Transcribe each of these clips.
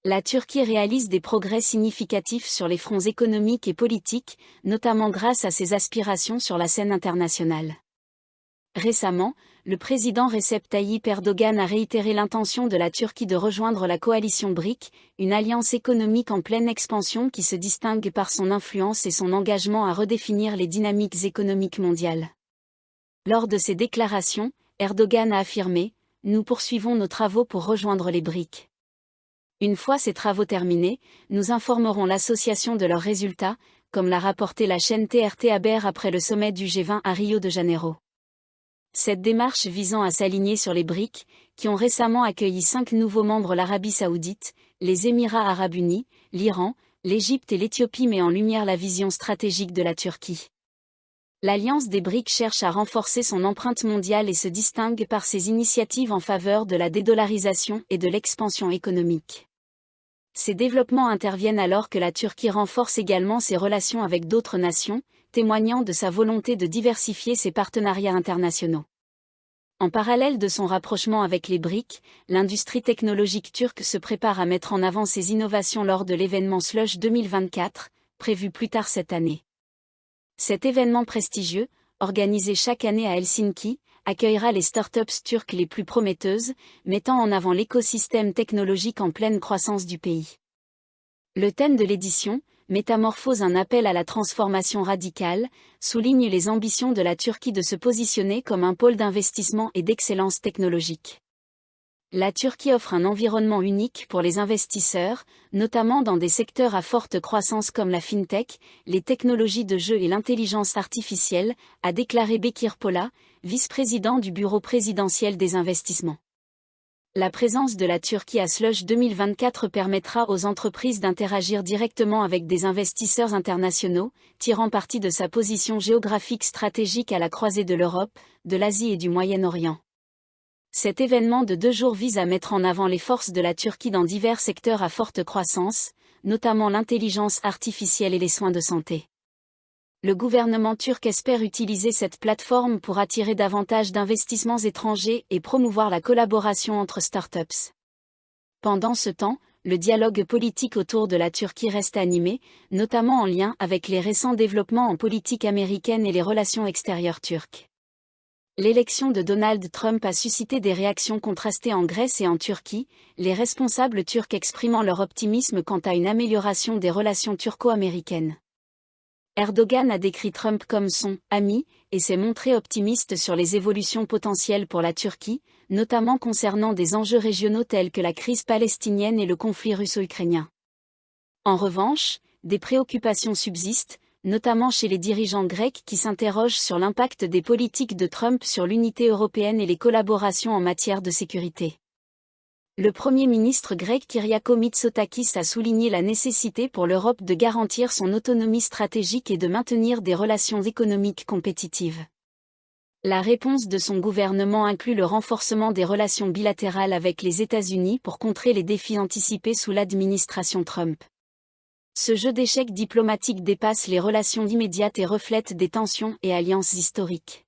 La Turquie réalise des progrès significatifs sur les fronts économiques et politiques, notamment grâce à ses aspirations sur la scène internationale. Récemment, le président Recep Tayyip Erdogan a réitéré l'intention de la Turquie de rejoindre la coalition BRIC, une alliance économique en pleine expansion qui se distingue par son influence et son engagement à redéfinir les dynamiques économiques mondiales. Lors de ses déclarations, Erdogan a affirmé « Nous poursuivons nos travaux pour rejoindre les BRIC. Une fois ces travaux terminés, nous informerons l'association de leurs résultats, comme l'a rapporté la chaîne TRT Haber après le sommet du G20 à Rio de Janeiro. » Cette démarche visant à s'aligner sur les BRIC, qui ont récemment accueilli 5 nouveaux membres l'Arabie Saoudite, les Émirats Arabes Unis, l'Iran, l'Égypte et l'Éthiopie met en lumière la vision stratégique de la Turquie. L'alliance des BRIC cherche à renforcer son empreinte mondiale et se distingue par ses initiatives en faveur de la dédollarisation et de l'expansion économique. Ces développements interviennent alors que la Turquie renforce également ses relations avec d'autres nations, témoignant de sa volonté de diversifier ses partenariats internationaux. En parallèle de son rapprochement avec les BRIC, l'industrie technologique turque se prépare à mettre en avant ses innovations lors de l'événement Slush 2024, prévu plus tard cette année. Cet événement prestigieux, organisé chaque année à Helsinki, accueillera les startups turques les plus prometteuses, mettant en avant l'écosystème technologique en pleine croissance du pays. Le thème de l'édition, Métamorphose, un appel à la transformation radicale, souligne les ambitions de la Turquie de se positionner comme un pôle d'investissement et d'excellence technologique. La Turquie offre un environnement unique pour les investisseurs, notamment dans des secteurs à forte croissance comme la fintech, les technologies de jeu et l'intelligence artificielle, a déclaré Bekir Pola, vice-président du bureau présidentiel des investissements. La présence de la Turquie à Slush 2024 permettra aux entreprises d'interagir directement avec des investisseurs internationaux, tirant parti de sa position géographique stratégique à la croisée de l'Europe, de l'Asie et du Moyen-Orient. Cet événement de 2 jours vise à mettre en avant les forces de la Turquie dans divers secteurs à forte croissance, notamment l'intelligence artificielle et les soins de santé. Le gouvernement turc espère utiliser cette plateforme pour attirer davantage d'investissements étrangers et promouvoir la collaboration entre startups. Pendant ce temps, le dialogue politique autour de la Turquie reste animé, notamment en lien avec les récents développements en politique américaine et les relations extérieures turques. L'élection de Donald Trump a suscité des réactions contrastées en Grèce et en Turquie, les responsables turcs exprimant leur optimisme quant à une amélioration des relations turco-américaines. Erdogan a décrit Trump comme son « ami » et s'est montré optimiste sur les évolutions potentielles pour la Turquie, notamment concernant des enjeux régionaux tels que la crise palestinienne et le conflit russo-ukrainien. En revanche, des préoccupations subsistent, notamment chez les dirigeants grecs qui s'interrogent sur l'impact des politiques de Trump sur l'unité européenne et les collaborations en matière de sécurité. Le Premier ministre grec Kyriakos Mitsotakis a souligné la nécessité pour l'Europe de garantir son autonomie stratégique et de maintenir des relations économiques compétitives. La réponse de son gouvernement inclut le renforcement des relations bilatérales avec les États-Unis pour contrer les défis anticipés sous l'administration Trump. Ce jeu d'échecs diplomatique dépasse les relations immédiates et reflète des tensions et alliances historiques.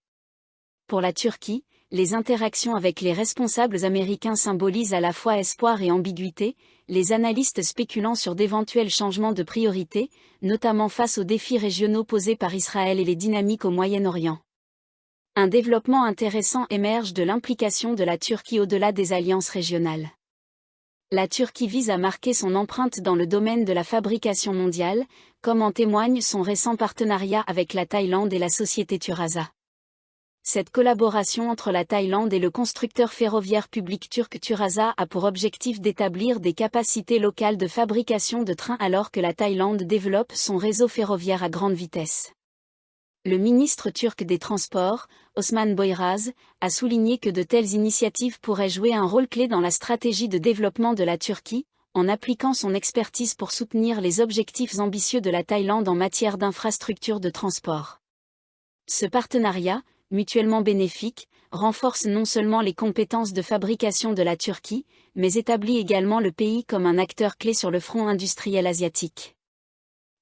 Pour la Turquie, les interactions avec les responsables américains symbolisent à la fois espoir et ambiguïté, les analystes spéculant sur d'éventuels changements de priorité, notamment face aux défis régionaux posés par Israël et les dynamiques au Moyen-Orient. Un développement intéressant émerge de l'implication de la Turquie au-delà des alliances régionales. La Turquie vise à marquer son empreinte dans le domaine de la fabrication mondiale, comme en témoigne son récent partenariat avec la Thaïlande et la société Turasa. Cette collaboration entre la Thaïlande et le constructeur ferroviaire public turc Turasa a pour objectif d'établir des capacités locales de fabrication de trains alors que la Thaïlande développe son réseau ferroviaire à grande vitesse. Le ministre turc des Transports, Osman Boyraz, a souligné que de telles initiatives pourraient jouer un rôle clé dans la stratégie de développement de la Turquie, en appliquant son expertise pour soutenir les objectifs ambitieux de la Thaïlande en matière d'infrastructures de transport. Ce partenariat, mutuellement bénéfique, renforce non seulement les compétences de fabrication de la Turquie, mais établit également le pays comme un acteur clé sur le front industriel asiatique.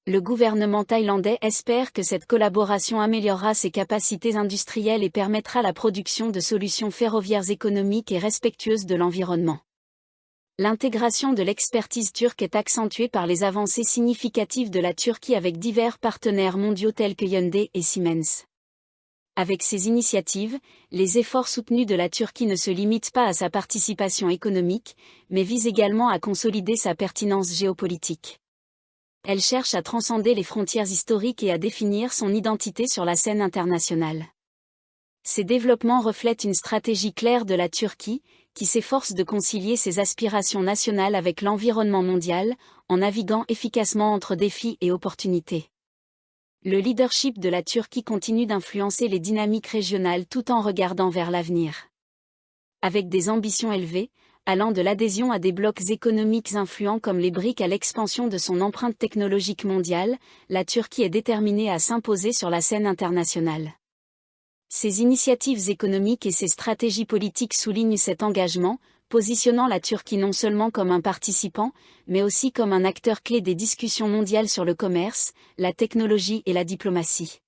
Le gouvernement thaïlandais espère que cette collaboration améliorera ses capacités industrielles et permettra la production de solutions ferroviaires économiques et respectueuses de l'environnement. L'intégration de l'expertise turque est accentuée par les avancées significatives de la Turquie avec divers partenaires mondiaux tels que Hyundai et Siemens. Avec ces initiatives, les efforts soutenus de la Turquie ne se limitent pas à sa participation économique, mais visent également à consolider sa pertinence géopolitique. Elle cherche à transcender les frontières historiques et à définir son identité sur la scène internationale. Ces développements reflètent une stratégie claire de la Turquie, qui s'efforce de concilier ses aspirations nationales avec l'environnement mondial, en naviguant efficacement entre défis et opportunités. Le leadership de la Turquie continue d'influencer les dynamiques régionales tout en regardant vers l'avenir. Avec des ambitions élevées, allant de l'adhésion à des blocs économiques influents comme les BRICS à l'expansion de son empreinte technologique mondiale, la Turquie est déterminée à s'imposer sur la scène internationale. Ses initiatives économiques et ses stratégies politiques soulignent cet engagement, positionnant la Turquie non seulement comme un participant, mais aussi comme un acteur clé des discussions mondiales sur le commerce, la technologie et la diplomatie.